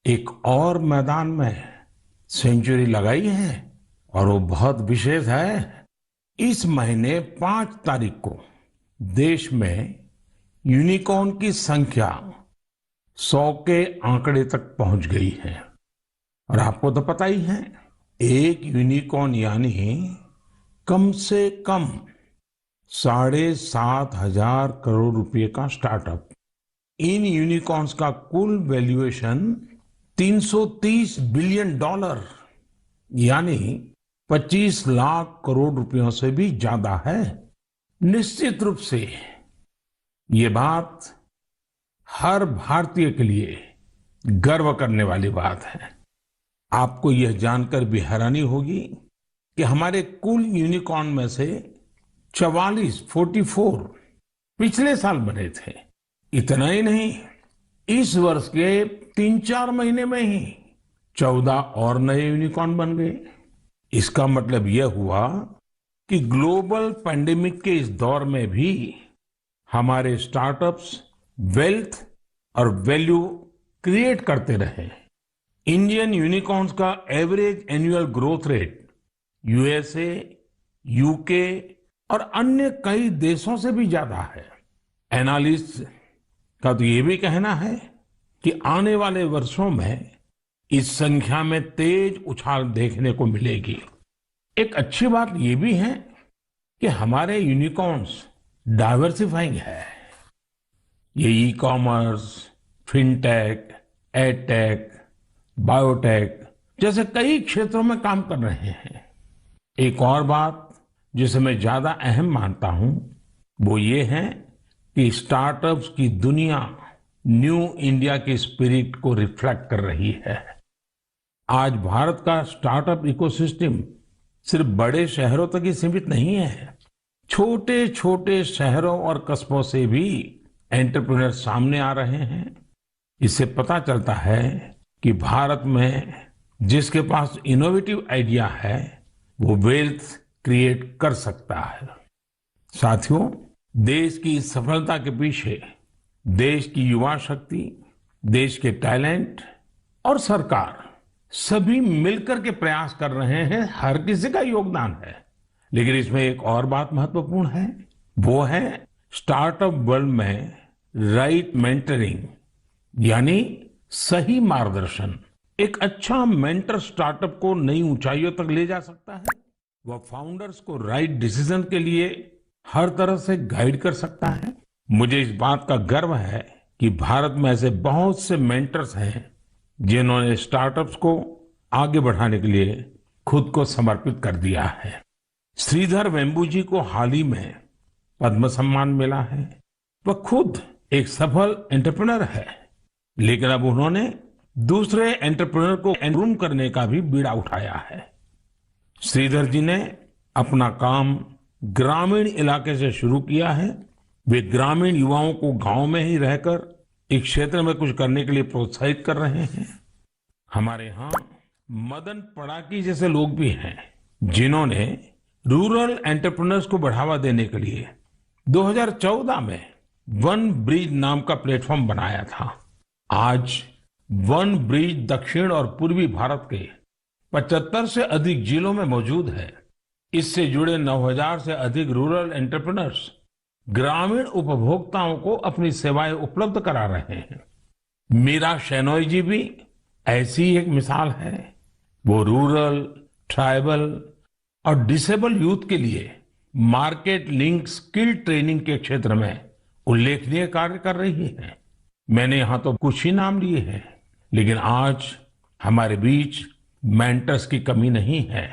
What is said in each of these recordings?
एक और मैदान में सेंचुरी लगाई है और वो बहुत विशेष है। इस महीने 5 तारीख को देश में यूनिकॉर्न की संख्या 100 के आंकड़े तक पहुंच गई है। और आपको तो पता ही है, एक यूनिकॉर्न यानी कम से कम 7,500 रुपए का स्टार्टअप। इन यूनिकॉर्न्स का कुल वैल्यूएशन $330 बिलियन यानी 25 लाख करोड़ रुपयों से भी ज्यादा है। निश्चित रूप से ये बात हर भारतीय के लिए गर्व करने वाली बात है। आपको यह जानकर भी हैरानी होगी कि हमारे कुल यूनिकॉर्न में से 44 पिछले साल बने थे। इतना ही नहीं, इस वर्ष के 3-4 महीने में ही 14 और नए यूनिकॉर्न बन गए। इसका मतलब यह हुआ कि ग्लोबल पैंडेमिक के इस दौर में भी हमारे स्टार्टअप्स वेल्थ और वैल्यू क्रिएट करते रहे। इंडियन यूनिकॉर्न्स का average annual growth rate USA, UK और अन्य कई देशों से भी ज्यादा है। एनालिस्ट का तो ये भी कहना है कि आने वाले वर्षों में इस संख्या में तेज उछाल देखने को मिलेगी। एक अच्छी बात ये भी है कि हमारे यूनिकॉर्न्स डाइवर्सिफाइंग है। ये e commerce, fintech, edtech, biotech जैसे कई क्षेत्रों में काम कर रहे हैं। एक और बात जिसे मैं ज्यादा अहम मानता हूं वो ये है कि स्टार्टअप्स की दुनिया न्यू इंडिया की स्पिरिट को रिफ्लेक्ट कर रही है। आज भारत का स्टार्टअप इकोसिस्टम सिर्फ बड़े शहरों तक ही सीमित नहीं है। छोटे छोटे शहरों और कस्बों से भी एंटरप्रेन्योर सामने आ रहे हैं। इससे पता चलता है कि भारत में जिसके पास इनोवेटिव आइडिया है वो वेल्थ क्रिएट कर सकता है। साथियों, देश की सफलता के पीछे देश की युवा शक्ति, देश के टैलेंट और सरकार सभी मिलकर के प्रयास कर रहे हैं। हर किसी का योगदान है। लेकिन इसमें एक और बात महत्वपूर्ण है, वो है स्टार्टअप वर्ल्ड में राइट मेंटरिंग यानी सही मार्गदर्शन। एक अच्छा मेंटर स्टार्टअप को नई ऊंचाइयों तक ले जा सकता है। वह फाउंडर्स को राइट डिसीजन के लिए हर तरह से गाइड कर सकता है। मुझे इस बात का गर्व है कि भारत में ऐसे बहुत से मेंटर्स हैं जिन्होंने स्टार्टअप्स को आगे बढ़ाने के लिए खुद को समर्पित कर दिया है। श्रीधर वेम्बू जी को हाल ही में पद्म सम्मान मिला है। वह खुद एक सफल एंटरप्रेन्योर है, लेकिन अब उन्होंने दूसरे एंटरप्रेन्योर को ग्रूम करने का भी बीड़ा उठाया है। श्रीधर जी ने अपना काम ग्रामीण इलाके से शुरू किया है। वे ग्रामीण युवाओं को गांव में ही रहकर इस क्षेत्र में कुछ करने के लिए प्रोत्साहित कर रहे हैं। हमारे यहाँ मदन पड़ाकी जैसे लोग भी हैं जिन्होंने रूरल एंटरप्रेन्योर्स को बढ़ावा देने के लिए 2014 में वन ब्रिज नाम का प्लेटफॉर्म बनाया था। आज वन ब्रिज दक्षिण और पूर्वी भारत के 75 से अधिक जिलों में मौजूद है। इससे जुड़े 9,000 से अधिक रूरल एंटरप्रेन्योर्स ग्रामीण उपभोक्ताओं को अपनी सेवाएं उपलब्ध करा रहे हैं। मीरा शेनॉय जी भी ऐसी ही एक मिसाल है। वो रूरल, ट्राइबल और डिसेबल यूथ के लिए मार्केट लिंक स्किल ट्रेनिंग के क्षेत्र में उल्लेखनीय कार्य कर रही है। मैंने यहां तो कुछ ही नाम लिए हैं, लेकिन आज हमारे बीच मेंटर्स की कमी नहीं है।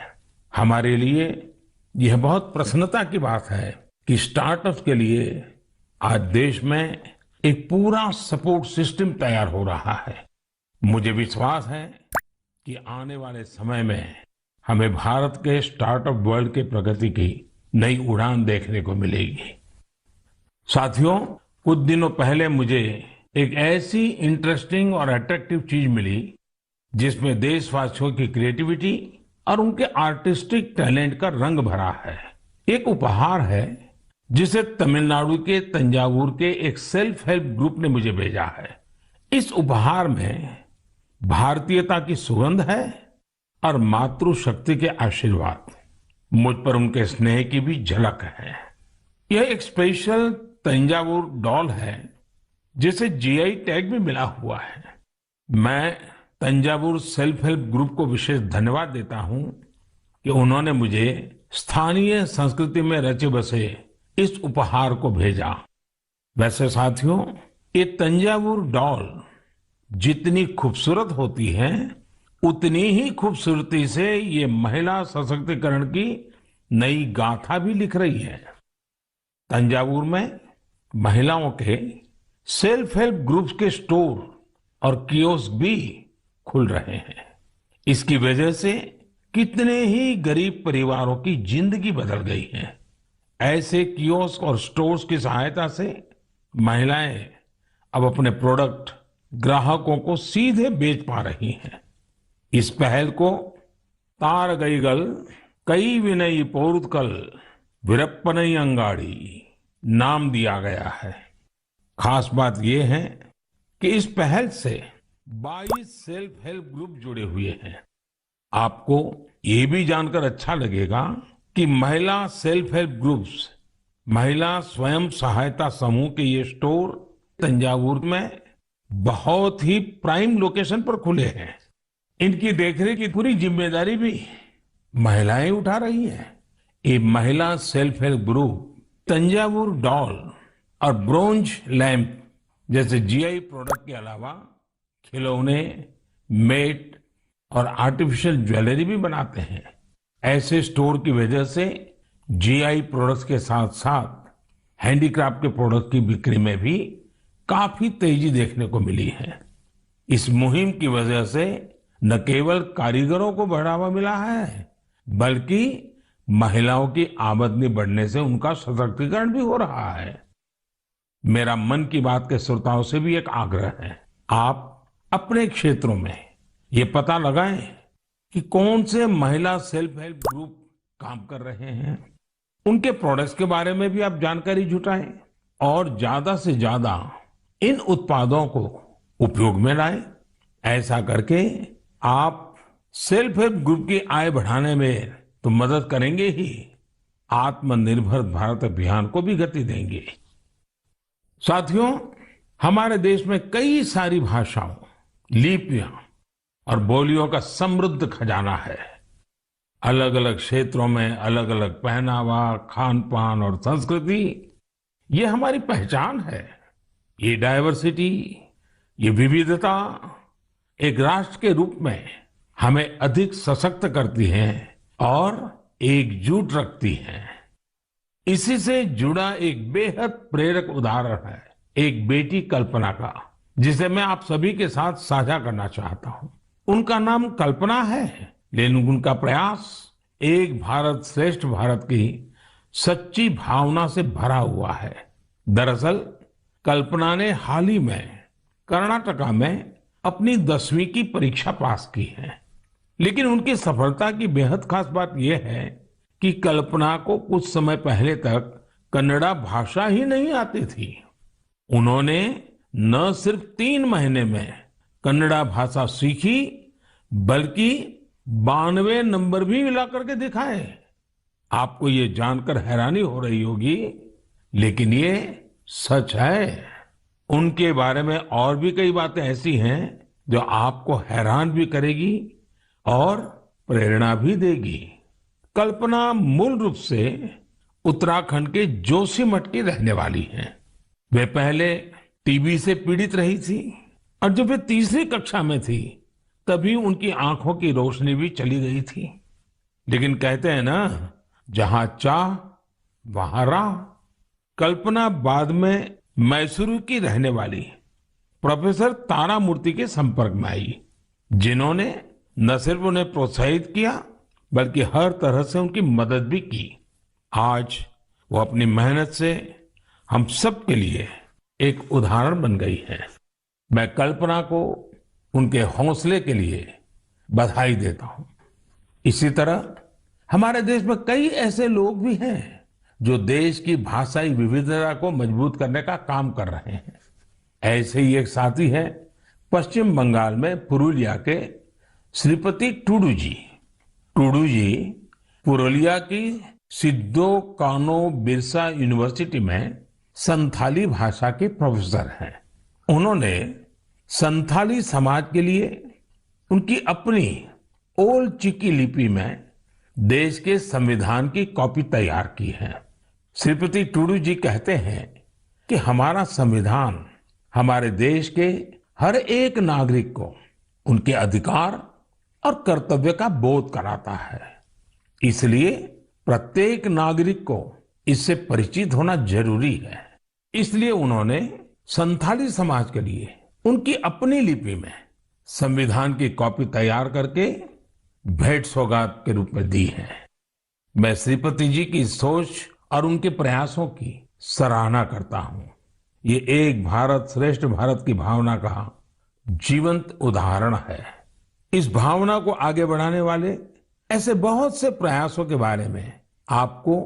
हमारे लिए यह बहुत प्रसन्नता की बात है कि स्टार्टअप्स के लिए आज देश में एक पूरा सपोर्ट सिस्टम तैयार हो रहा है। मुझे विश्वास है कि आने वाले समय में हमें भारत के स्टार्टअप वर्ल्ड के प्रगति की नई उड़ान देखने को मिलेगी। साथियों, कुछ दिनों पहले मुझे एक ऐसी इंटरेस्टिंग और अट्रैक्टिव चीज मिली जिसमें देशवासियों की क्रिएटिविटी और उनके आर्टिस्टिक टैलेंट का रंग भरा है। एक उपहार है जिसे तमिलनाडु के तंजावुर के एक सेल्फ हेल्प ग्रुप ने मुझे भेजा है। इस उपहार में भारतीयता की सुगंध है और मातृशक्ति के आशीर्वाद। मुझ पर उनके स्नेह की भी झलक है। यह एक स्पेशल तंजावुर डॉल है जिसे जीआई टैग भी मिला हुआ है। मैं तंजावुर सेल्फ हेल्प ग्रुप को विशेष धन्यवाद देता हूं कि उन्होंने मुझे स्थानीय संस्कृति में रचे बसे इस उपहार को भेजा। वैसे साथियों, ये तंजावुर डॉल जितनी खूबसूरत होती है, उतनी ही खूबसूरती से ये महिला सशक्तिकरण की नई गाथा भी लिख रही है। तंजावुर में महिलाओं के सेल्फ हेल्प ग्रुप्स के स्टोर और कियोस्क भी खुल रहे हैं। इसकी वजह से कितने ही गरीब परिवारों की जिंदगी बदल गई है। ऐसे कियोस्क और स्टोर्स की सहायता से महिलाएं अब अपने प्रोडक्ट ग्राहकों को सीधे बेच पा रही हैं। इस पहल को तारगईगल कई विनयी पोरुत्कल वीरप्पनई अंगाड़ी नाम दिया गया है। खास बात यह है कि इस पहल से 22 सेल्फ हेल्प ग्रुप जुड़े हुए हैं। आपको ये भी जानकर अच्छा लगेगा कि महिला सेल्फ हेल्प ग्रुप्स, महिला स्वयं सहायता समूह के ये स्टोर तंजावुर में बहुत ही प्राइम लोकेशन पर खुले हैं। इनकी देखरेख की पूरी जिम्मेदारी भी महिलाएं उठा रही हैं। ये महिला self help group Thanjavur doll और ब्रोंज लैंप जैसे जीआई प्रोडक्ट के अलावा खिलौने, मेट और आर्टिफिशियल ज्वेलरी भी बनाते हैं। ऐसे स्टोर की वजह से जीआई प्रोडक्ट्स के साथ साथ हैंडीक्राफ्ट के प्रोडक्ट की बिक्री में भी काफी तेजी देखने को मिली है। इस मुहिम की वजह से न केवल कारीगरों को बढ़ावा मिला है, बल्कि महिलाओं की आमदनी बढ़ने से उनका सशक्तिकरण भी हो रहा है। मेरा मन की बात के श्रोताओं से भी एक आग्रह है, आप अपने क्षेत्रों में ये पता लगाएं कि कौन से महिला सेल्फ हेल्प ग्रुप काम कर रहे हैं। उनके प्रोडक्ट्स के बारे में भी आप जानकारी जुटाएं और ज्यादा से ज्यादा इन उत्पादों को उपयोग में लाएं। ऐसा करके आप सेल्फ हेल्प ग्रुप की आय बढ़ाने में तो मदद करेंगे ही, आत्मनिर्भर भारत अभियान को भी गति देंगे। साथियों, हमारे देश में कई सारी भाषाओं, लिपियां और बोलियों का समृद्ध खजाना है। अलग अलग क्षेत्रों में अलग अलग पहनावा, खान पान और संस्कृति, ये हमारी पहचान है। ये डाइवर्सिटी, ये विविधता एक राष्ट्र के रूप में हमें अधिक सशक्त करती है और एकजुट रखती है। इसी से जुड़ा एक बेहद प्रेरक उदाहरण है एक बेटी कल्पना का, जिसे मैं आप सभी के साथ साझा करना चाहता हूं। उनका नाम कल्पना है, लेकिन उनका प्रयास एक भारत श्रेष्ठ भारत की सच्ची भावना से भरा हुआ है। दरअसल कल्पना ने हाल ही में कर्नाटका में अपनी 10वीं की परीक्षा पास की है। लेकिन उनकी सफलता की बेहद खास बात यह है कि कल्पना को कुछ समय पहले तक कन्नड़ा भाषा ही नहीं आती थी। उन्होंने न सिर्फ 3 महीने में कन्नड़ा भाषा सीखी, बल्कि 92 नंबर भी मिला करके दिखाए। आपको ये जानकर हैरानी हो रही होगी, लेकिन ये सच है। उनके बारे में और भी कई बातें ऐसी हैं जो आपको हैरान भी करेगी और प्रेरणा भी देगी। कल्पना मूल रूप से उत्तराखंड के जोशीमठ की रहने वाली हैं। वे पहले टीबी से पीड़ित रही थी और जब वे तीसरी कक्षा में थी, तभी उनकी आंखों की रोशनी भी चली गई थी। लेकिन कहते हैं ना, जहां चाह वहां राह। कल्पना बाद में मैसूरू की रहने वाली प्रोफेसर तारामूर्ति के संपर्क में आई, जिन्होंने न सिर्फ उन्हें प्रोत्साहित किया, बल्कि हर तरह से उनकी मदद भी की। आज वो अपनी मेहनत से हम सब के लिए एक उदाहरण बन गई है। मैं कल्पना को उनके हौसले के लिए बधाई देता हूं। इसी तरह हमारे देश में कई ऐसे लोग भी हैं जो देश की भाषाई विविधता को मजबूत करने का काम कर रहे हैं। ऐसे ही एक साथी है पश्चिम बंगाल में पुरुलिया के श्रीपति टूडू जी पुरुलिया की सिद्धो कानो बिरसा यूनिवर्सिटी में संथाली भाषा के प्रोफेसर हैं। उन्होंने संथाली समाज के लिए उनकी अपनी ओल चिकी लिपि में देश के संविधान की कॉपी तैयार की है। श्रीपति टूडू जी कहते हैं कि हमारा संविधान हमारे देश के हर एक नागरिक को उनके अधिकार और कर्तव्य का बोध कराता है। इसलिए प्रत्येक नागरिक को इससे परिचित होना जरूरी है। इसलिए उन्होंने संथाली समाज के लिए उनकी अपनी लिपि में संविधान की कॉपी तैयार करके भेंट सौगात के रूप में दी है। मैं श्रीपति जी की सोच और उनके प्रयासों की सराहना करता हूं। ये एक भारत श्रेष्ठ भारत की भावना का जीवंत उदाहरण है। इस भावना को आगे बढ़ाने वाले ऐसे बहुत से प्रयासों के बारे में आपको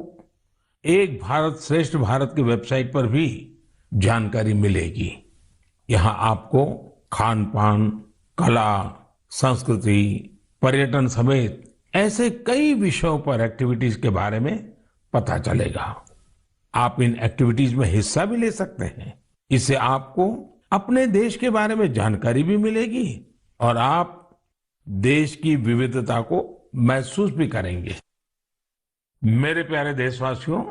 एक भारत श्रेष्ठ भारत की वेबसाइट पर भी जानकारी मिलेगी। यहाँ आपको खान पान, कला, संस्कृति, पर्यटन समेत ऐसे कई विषयों पर एक्टिविटीज के बारे में पता चलेगा। आप इन एक्टिविटीज में हिस्सा भी ले सकते हैं। इससे आपको अपने देश के बारे में जानकारी भी मिलेगी और आप देश की विविधता को महसूस भी करेंगे। मेरे प्यारे देशवासियों,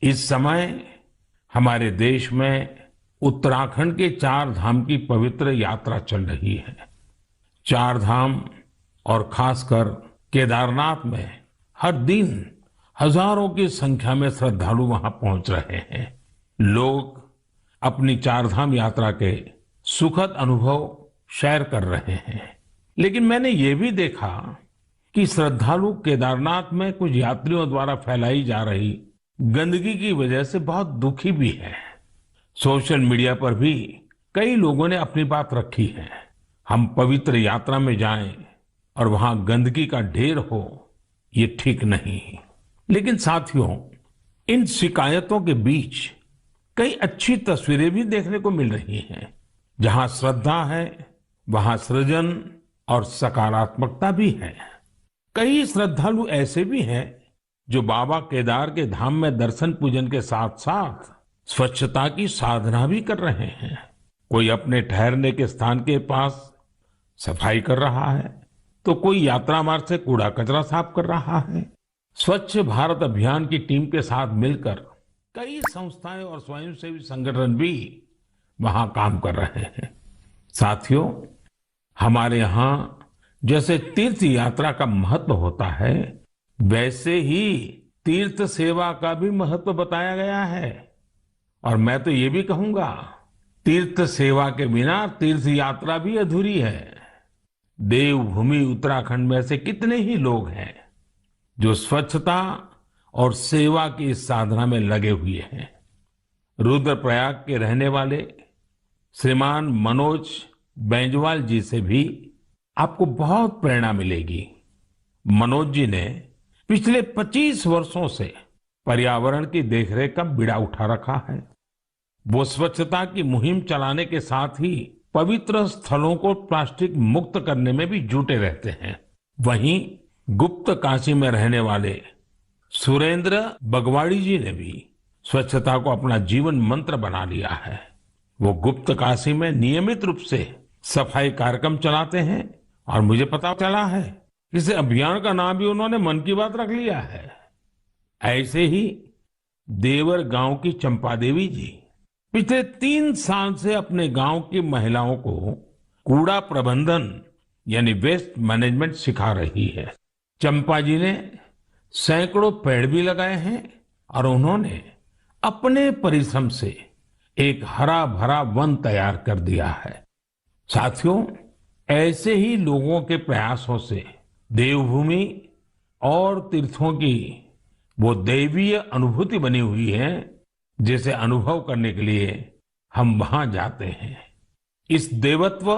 इस समय हमारे देश में उत्तराखंड के 4 धाम की पवित्र यात्रा चल रही है। 4 धाम और खासकर केदारनाथ में हर दिन हजारों की संख्या में श्रद्धालु वहां पहुंच रहे हैं। लोग अपनी 4 धाम यात्रा के सुखद अनुभव शेयर कर रहे हैं। लेकिन मैंने ये भी देखा कि श्रद्धालु केदारनाथ में कुछ यात्रियों द्वारा फैलाई जा रही गंदगी की वजह से बहुत दुखी भी है। सोशल मीडिया पर भी कई लोगों ने अपनी बात रखी है। हम पवित्र यात्रा में जाएं और वहां गंदगी का ढेर हो, ये ठीक नहीं। लेकिन साथियों, इन शिकायतों के बीच कई अच्छी तस्वीरें भी देखने को मिल रही हैं। जहां श्रद्धा है वहां सृजन और सकारात्मकता भी है। कई श्रद्धालु ऐसे भी हैं जो बाबा केदार के धाम में दर्शन पूजन के साथ साथ स्वच्छता की साधना भी कर रहे हैं। कोई अपने ठहरने के स्थान के पास सफाई कर रहा है, तो कोई यात्रा मार्ग से कूड़ा कचरा साफ कर रहा है। स्वच्छ भारत अभियान की टीम के साथ मिलकर कई संस्थाएं और स्वयंसेवी संगठन भी वहां काम कर रहे हैं। साथियों, हमारे यहाँ जैसे तीर्थ यात्रा का महत्व होता है, वैसे ही तीर्थ सेवा का भी महत्व बताया गया है। और मैं तो ये भी कहूंगा, तीर्थ सेवा के बिना तीर्थ यात्रा भी अधूरी है। देवभूमि उत्तराखंड में ऐसे कितने ही लोग हैं जो स्वच्छता और सेवा की इस साधना में लगे हुए हैं। रुद्रप्रयाग के रहने वाले श्रीमान मनोज बैंजवाल जी से भी आपको बहुत प्रेरणा मिलेगी। मनोज जी ने पिछले 25 वर्षों से पर्यावरण की देखरेख का बीड़ा उठा रखा है। वो स्वच्छता की मुहिम चलाने के साथ ही पवित्र स्थलों को प्लास्टिक मुक्त करने में भी जुटे रहते हैं। वहीं गुप्त काशी में रहने वाले सुरेंद्र बगवाड़ी जी ने भी स्वच्छता को अपना जीवन मंत्र बना लिया है। वो गुप्त काशी में नियमित रूप से सफाई कार्यक्रम चलाते हैं और मुझे पता चला है इस अभियान का नाम भी उन्होंने मन की बात रख लिया है। ऐसे ही देवर गांव की चंपा देवी जी पिछले 3 साल से अपने गांव की महिलाओं को कूड़ा प्रबंधन यानी वेस्ट मैनेजमेंट सिखा रही है। चंपा जी ने सैकड़ों पेड़ भी लगाए हैं और उन्होंने अपने परिश्रम से एक हरा भरा वन तैयार कर दिया है। साथियों, ऐसे ही लोगों के प्रयासों से देवभूमि और तीर्थों की वो दैवीय अनुभूति बनी हुई है जिसे अनुभव करने के लिए हम वहां जाते हैं। इस देवत्व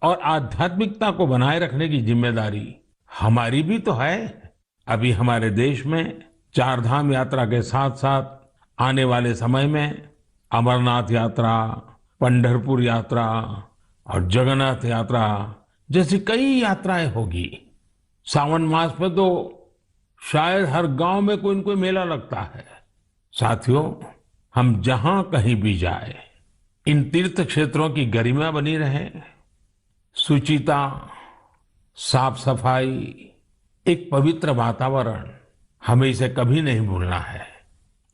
और आध्यात्मिकता को बनाए रखने की जिम्मेदारी हमारी भी तो है। अभी हमारे देश में 4 धाम यात्रा के साथ साथ आने वाले समय में अमरनाथ यात्रा, पंढरपुर यात्रा और जगन्नाथ यात्रा जैसी कई यात्राएं होगी। सावन मास में तो शायद हर गांव में कोई न कोई मेला लगता है। साथियों, हम जहां कहीं भी जाए, इन तीर्थ क्षेत्रों की गरिमा बनी रहे, शुचिता, साफ सफाई, एक पवित्र वातावरण, हमें इसे कभी नहीं भूलना है।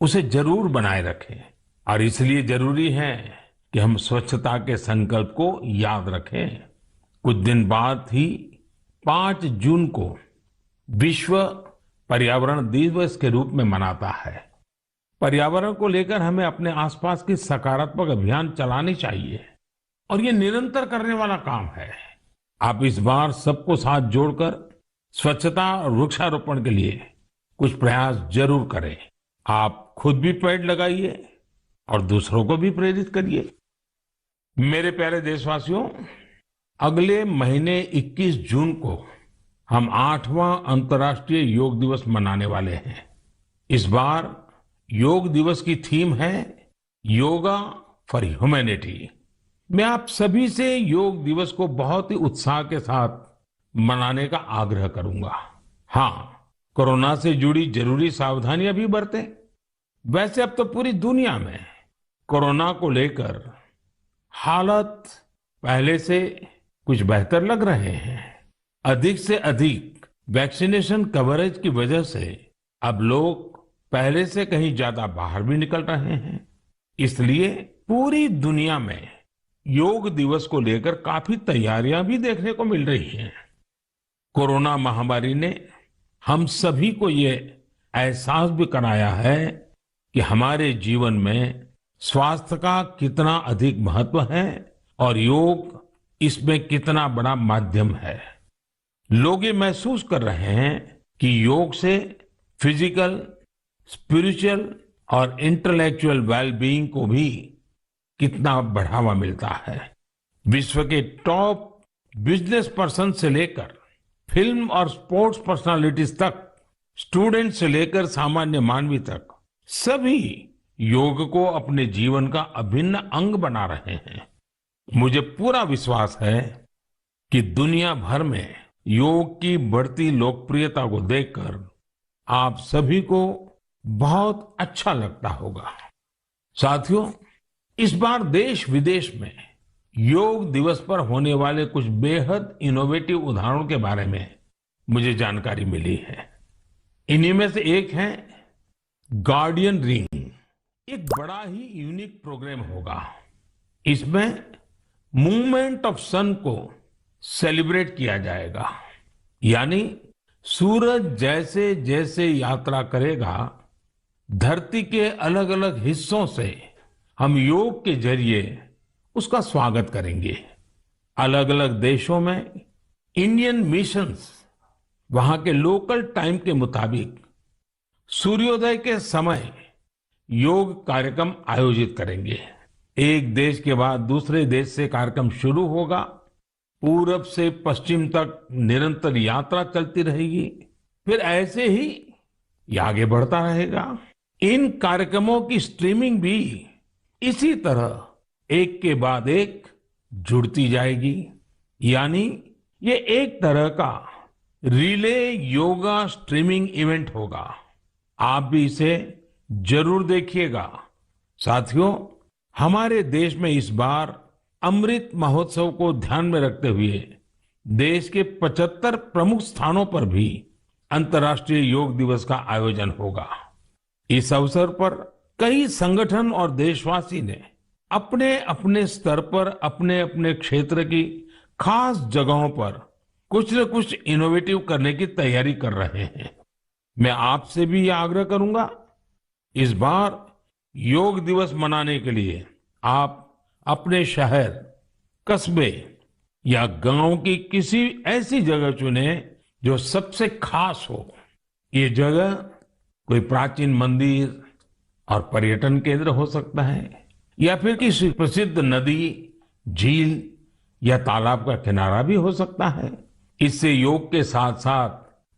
उसे जरूर बनाए रखें। और इसलिए जरूरी है कि हम स्वच्छता के संकल्प को याद रखें। कुछ दिन बाद ही 5 जून को विश्व पर्यावरण दिवस के रूप में मनाता है। पर्यावरण को लेकर हमें अपने आसपास की सकारात्मक अभियान चलानी चाहिए और ये निरंतर करने वाला काम है। आप इस बार सबको साथ जोड़कर स्वच्छता और वृक्षारोपण के लिए कुछ प्रयास जरूर करें। आप खुद भी पेड़ लगाइए और दूसरों को भी प्रेरित करिए। मेरे प्यारे देशवासियों, अगले महीने 21 जून को हम 8वां अंतर्राष्ट्रीय योग दिवस मनाने वाले हैं। इस बार योग दिवस की थीम है योगा फॉर ह्यूमैनिटी। मैं आप सभी से योग दिवस को बहुत ही उत्साह के साथ मनाने का आग्रह करूंगा। हाँ, कोरोना से जुड़ी जरूरी सावधानियां भी बरतें। वैसे अब तो पूरी दुनिया में कोरोना को लेकर हालत पहले से कुछ बेहतर लग रहे हैं। अधिक से अधिक वैक्सीनेशन कवरेज की वजह से अब लोग पहले से कहीं ज्यादा बाहर भी निकल रहे हैं। इसलिए पूरी दुनिया में योग दिवस को लेकर काफी तैयारियां भी देखने को मिल रही हैं। कोरोना महामारी ने हम सभी को ये एहसास भी कराया है कि हमारे जीवन में स्वास्थ्य का कितना अधिक महत्व है और योग इसमें कितना बड़ा माध्यम है। लोग ये महसूस कर रहे हैं कि योग से फिजिकल, स्पिरिचुअल और इंटेलेक्चुअल वेलबीइंग को भी कितना बढ़ावा मिलता है। विश्व के टॉप बिजनेस पर्सन से लेकर फिल्म और स्पोर्ट्स पर्सनालिटीज तक, स्टूडेंट से लेकर सामान्य मानवी तक, सभी योग को अपने जीवन का अभिन्न अंग बना रहे हैं। मुझे पूरा विश्वास है कि दुनिया भर में योग की बढ़ती लोकप्रियता को देखकर आप सभी को बहुत अच्छा लगता होगा। साथियों, इस बार देश विदेश में योग दिवस पर होने वाले कुछ बेहद इनोवेटिव उदाहरणों के बारे में मुझे जानकारी मिली है। इन्हीं में से एक है गार्डियन रिंग। एक बड़ा ही यूनिक प्रोग्राम होगा। इसमें मूवमेंट ऑफ सन को सेलिब्रेट किया जाएगा। यानी सूरज जैसे जैसे यात्रा करेगा, धरती के अलग अलग हिस्सों से हम योग के जरिए उसका स्वागत करेंगे। अलग अलग देशों में इंडियन मिशंस वहां के लोकल टाइम के मुताबिक सूर्योदय के समय योग कार्यक्रम आयोजित करेंगे। एक देश के बाद दूसरे देश से कार्यक्रम शुरू होगा। पूरब से पश्चिम तक निरंतर यात्रा चलती रहेगी। फिर ऐसे ही ये आगे बढ़ता रहेगा। इन कार्यक्रमों की स्ट्रीमिंग भी इसी तरह एक के बाद एक जुड़ती जाएगी। यानी ये एक तरह का रिले योगा स्ट्रीमिंग इवेंट होगा। आप भी इसे जरूर देखिएगा। साथियों, हमारे देश में इस बार अमृत महोत्सव को ध्यान में रखते हुए देश के 75 प्रमुख स्थानों पर भी अंतर्राष्ट्रीय योग दिवस का आयोजन होगा। इस अवसर पर कई संगठन और देशवासी ने अपने अपने स्तर पर अपने अपने क्षेत्र की खास जगहों पर कुछ न कुछ इनोवेटिव करने की तैयारी कर रहे हैं। मैं आपसे भी यह आग्रह करूंगा, इस बार योग दिवस मनाने के लिए आप अपने शहर, कस्बे या गांव की किसी ऐसी जगह चुने जो सबसे खास हो। ये जगह कोई प्राचीन मंदिर और पर्यटन केंद्र हो सकता है, या फिर किसी प्रसिद्ध नदी, झील या तालाब का किनारा भी हो सकता है। इससे योग के साथ साथ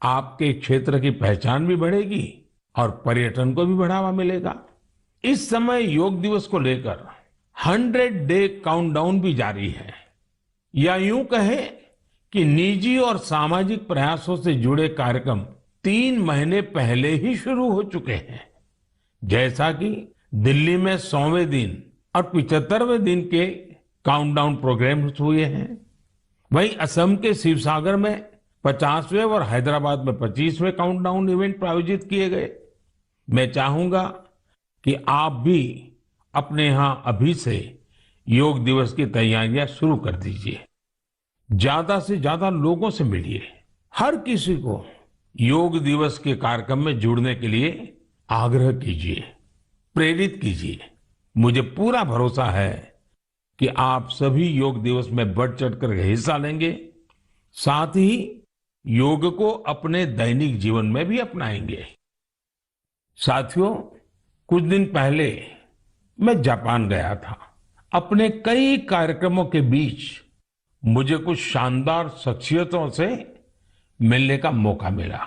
आपके क्षेत्र की पहचान भी बढ़ेगी और पर्यटन को भी बढ़ावा मिलेगा। इस समय योग दिवस को लेकर 100 डे काउंटडाउन भी जारी है। या यूं कहें कि निजी और सामाजिक प्रयासों से जुड़े कार्यक्रम 3 महीने पहले ही शुरू हो चुके हैं। जैसा कि दिल्ली में 100वें दिन और 75वें दिन के काउंटडाउन प्रोग्राम्स हुए हैं, वहीं असम के शिवसागर में 50वें और हैदराबाद में 25वें काउंटडाउन इवेंट आयोजित किए गए। मैं चाहूंगा कि आप भी अपने यहाँ अभी से योग दिवस की तैयारियां शुरू कर दीजिए। ज्यादा से ज्यादा लोगों से मिलिए। हर किसी को योग दिवस के कार्यक्रम में जुड़ने के लिए आग्रह कीजिए, प्रेरित कीजिए। मुझे पूरा भरोसा है कि आप सभी योग दिवस में बढ़ चढ़कर हिस्सा लेंगे, साथ ही योग को अपने दैनिक जीवन में भी अपनाएंगे। साथियों, कुछ दिन पहले मैं जापान गया था। अपने कई कार्यक्रमों के बीच मुझे कुछ शानदार शख्सियतों से मिलने का मौका मिला।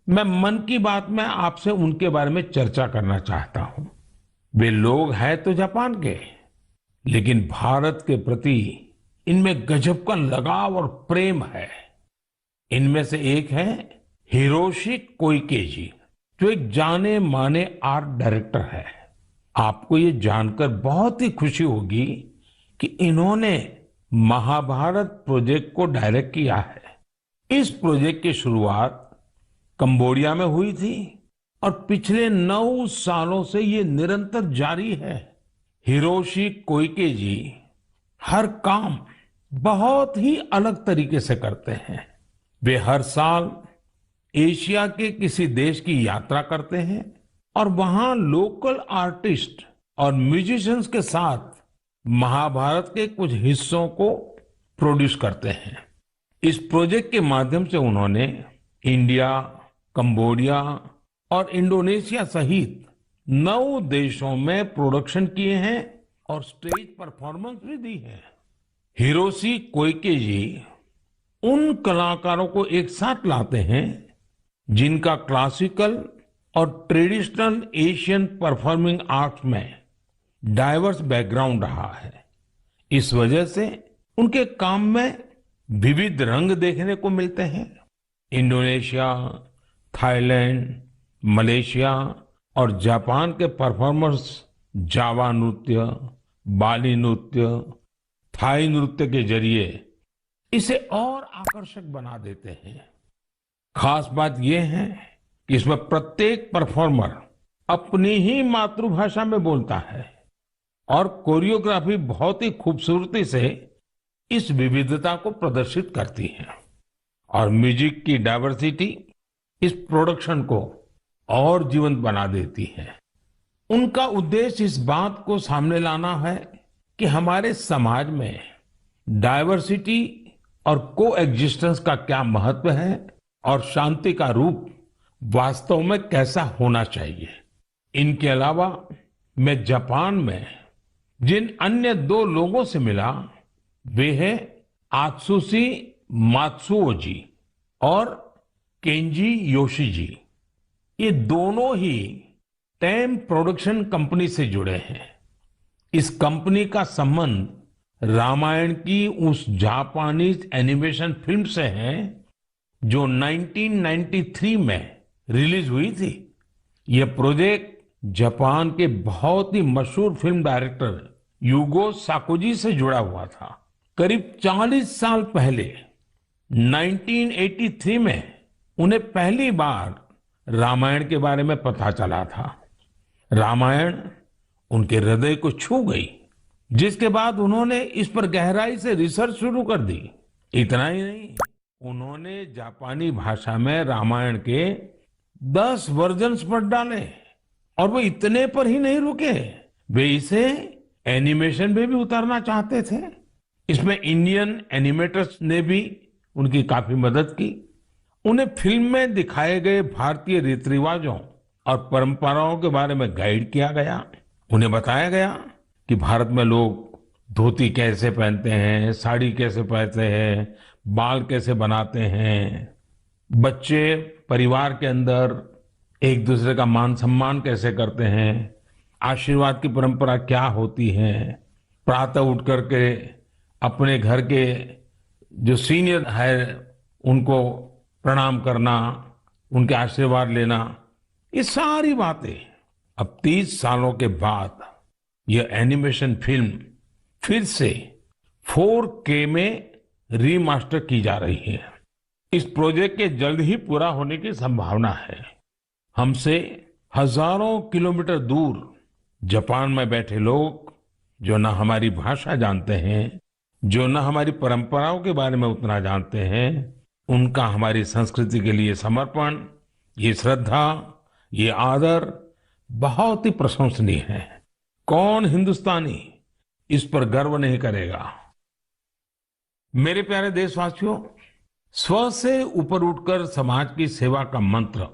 मैं मन की बात में आपसे उनके बारे में चर्चा करना चाहता हूं। वे लोग हैं तो जापान के, लेकिन भारत के प्रति इनमें गजब का लगाव और प्रेम है। इनमें से एक है हिरोशी कोइके जी, जो एक जाने माने आर्ट डायरेक्टर है। आपको ये जानकर बहुत ही खुशी होगी कि इन्होंने महाभारत प्रोजेक्ट को डायरेक्ट किया है। इस प्रोजेक्ट की शुरुआत कंबोडिया में हुई थी और पिछले 9 सालों से ये निरंतर जारी है। हिरोशी कोइके जी हर काम बहुत ही अलग तरीके से करते हैं। वे हर साल एशिया के किसी देश की यात्रा करते हैं और वहां लोकल आर्टिस्ट और म्यूजिशियंस के साथ महाभारत के कुछ हिस्सों को प्रोड्यूस करते हैं। इस प्रोजेक्ट के माध्यम से उन्होंने इंडिया, कंबोडिया और इंडोनेशिया सहित 9 देशों में प्रोडक्शन किए हैं और स्टेज परफॉर्मेंस भी दी है। हिरोशी कोइके जी उन कलाकारों को एक साथ लाते हैं जिनका क्लासिकल और ट्रेडिशनल एशियन परफॉर्मिंग आर्ट्स में डाइवर्स बैकग्राउंड रहा है। इस वजह से उनके काम में विविध रंग देखने को मिलते हैं। इंडोनेशिया, थाईलैंड, मलेशिया और जापान के परफॉर्मर्स जावा नृत्य, बाली नृत्य, थाई नृत्य के जरिए इसे और आकर्षक बना देते हैं। खास बात यह है कि इसमें प्रत्येक परफॉर्मर अपनी ही मातृभाषा में बोलता है और कोरियोग्राफी बहुत ही खूबसूरती से इस विविधता को प्रदर्शित करती है। और म्यूजिक की डाइवर्सिटी इस प्रोडक्शन को और जीवंत बना देती है। उनका उद्देश्य इस बात को सामने लाना है कि हमारे समाज में डाइवर्सिटी और कोएग्जिस्टेंस का क्या महत्व है और शांति का रूप वास्तव में कैसा होना चाहिए। इनके अलावा मैं जापान में जिन अन्य 2 लोगों से मिला वे हैं आत्सुशी मात्सुओ जी और केंजी योशी जी। ये दोनों ही टेम प्रोडक्शन कंपनी से जुड़े हैं। इस कंपनी का संबंध रामायण की उस जापानीज एनिमेशन फिल्म से है जो 1993 में रिलीज हुई थी। यह प्रोजेक्ट जापान के बहुत ही मशहूर फिल्म डायरेक्टर युगो साकोजी से जुड़ा हुआ था। करीब 40 साल पहले 1983 में उन्हें पहली बार रामायण के बारे में पता चला था। रामायण उनके हृदय को छू गई, जिसके बाद उन्होंने इस पर गहराई से रिसर्च शुरू कर दी। इतना ही नहीं, उन्होंने जापानी भाषा में रामायण के 10 वर्जन्स पढ़ डाले और वो इतने पर ही नहीं रुके, वे इसे एनिमेशन में भी उतारना चाहते थे। इसमें इंडियन एनिमेटर्स ने भी उनकी काफी मदद की। उन्हें फिल्म में दिखाए गए भारतीय रीति रिवाजों और परंपराओं के बारे में गाइड किया गया। उन्हें बताया गया कि भारत में लोग धोती कैसे पहनते हैं, साड़ी कैसे पहनते हैं, बाल कैसे बनाते हैं, बच्चे परिवार के अंदर एक दूसरे का मान सम्मान कैसे करते हैं, आशीर्वाद की परंपरा क्या होती है, प्रातः उठ करके अपने घर के जो सीनियर है उनको प्रणाम करना, उनके आशीर्वाद लेना, ये सारी बातें अब 30 सालों के बाद ये एनिमेशन फिल्म फिर से 4K में रीमास्टर की जा रही है। इस प्रोजेक्ट के जल्द ही पूरा होने की संभावना है। हमसे हजारों किलोमीटर दूर जापान में बैठे लोग जो न हमारी भाषा जानते हैं, जो न हमारी परंपराओं के बारे में उतना जानते हैं, उनका हमारी संस्कृति के लिए समर्पण, ये श्रद्धा, ये आदर बहुत ही प्रशंसनीय है। कौन हिंदुस्तानी इस पर गर्व नहीं करेगा। मेरे प्यारे देशवासियों, स्व से ऊपर उठकर समाज की सेवा का मंत्र,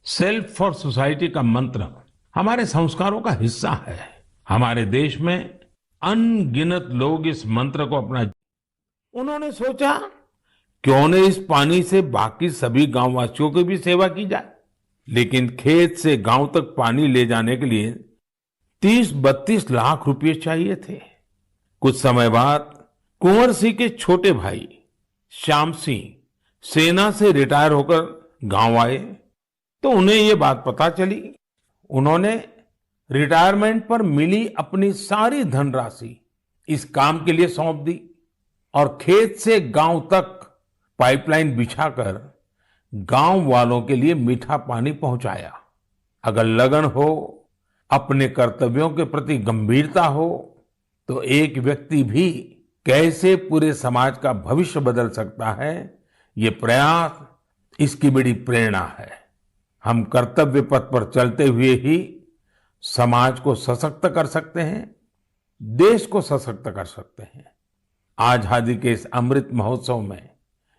सेल्फ फॉर सोसाइटी का मंत्र हमारे संस्कारों का हिस्सा है। हमारे देश में अनगिनत लोग इस मंत्र को अपना, उन्होंने सोचा क्यों न इस पानी से बाकी सभी गांववासियों की भी सेवा की जाए। लेकिन खेत से गांव तक पानी ले जाने के लिए 30-32 लाख रुपए चाहिए थे। कुछ समय बाद कुंवर सिंह के छोटे भाई श्याम सिंह सेना से रिटायर होकर गांव आए तो उन्हें ये बात पता चली। उन्होंने रिटायरमेंट पर मिली अपनी सारी धनराशि इस काम के लिए सौंप दी और खेत से गांव तक पाइपलाइन बिछाकर गांव वालों के लिए मीठा पानी पहुंचाया। अगर लगन हो, अपने कर्तव्यों के प्रति गंभीरता हो, तो एक व्यक्ति भी कैसे पूरे समाज का भविष्य बदल सकता है, ये प्रयास इसकी बड़ी प्रेरणा है। हम कर्तव्य पथ पर चलते हुए ही समाज को सशक्त कर सकते हैं, देश को सशक्त कर सकते हैं। आजादी के इस अमृत महोत्सव में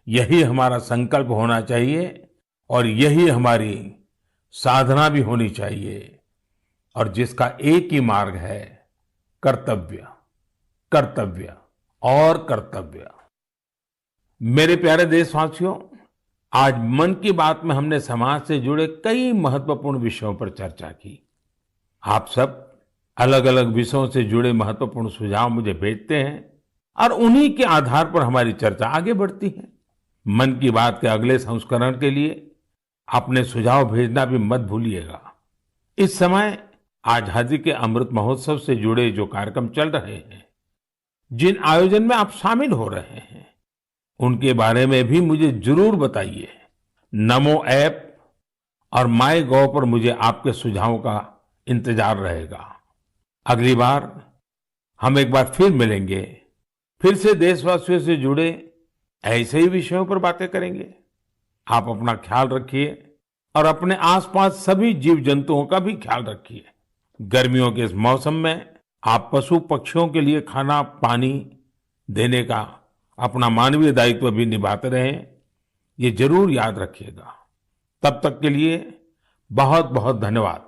यही हमारा संकल्प होना चाहिए और यही हमारी साधना भी होनी चाहिए, और जिसका एक ही मार्ग है, कर्तव्य, कर्तव्य और कर्तव्य। मेरे प्यारे देशवासियों, आज मन की बात में हमने समाज से जुड़े कई महत्वपूर्ण विषयों पर चर्चा की। आप सब अलग अलग विषयों से जुड़े महत्वपूर्ण सुझाव मुझे भेजते हैं और उन्हीं के आधार पर हमारी चर्चा आगे बढ़ती है। मन की बात के अगले संस्करण के लिए अपने सुझाव भेजना भी मत भूलिएगा। इस समय आजादी के अमृत महोत्सव से जुड़े जो कार्यक्रम चल रहे हैं, जिन आयोजन में आप शामिल हो रहे हैं, उनके बारे में भी मुझे जरूर बताइए। नमो ऐप और माई गॉव पर मुझे आपके सुझावों का इंतजार रहेगा। अगली बार हम एक बार फिर मिलेंगे, फिर से देशवासियों से जुड़े ऐसे ही विषयों पर बातें करेंगे। आप अपना ख्याल रखिए और अपने आसपास सभी जीव जंतुओं का भी ख्याल रखिए। गर्मियों के इस मौसम में आप पशु पक्षियों के लिए खाना पानी देने का अपना मानवीय दायित्व भी निभाते रहें, ये जरूर याद रखिएगा। तब तक के लिए बहुत बहुत धन्यवाद।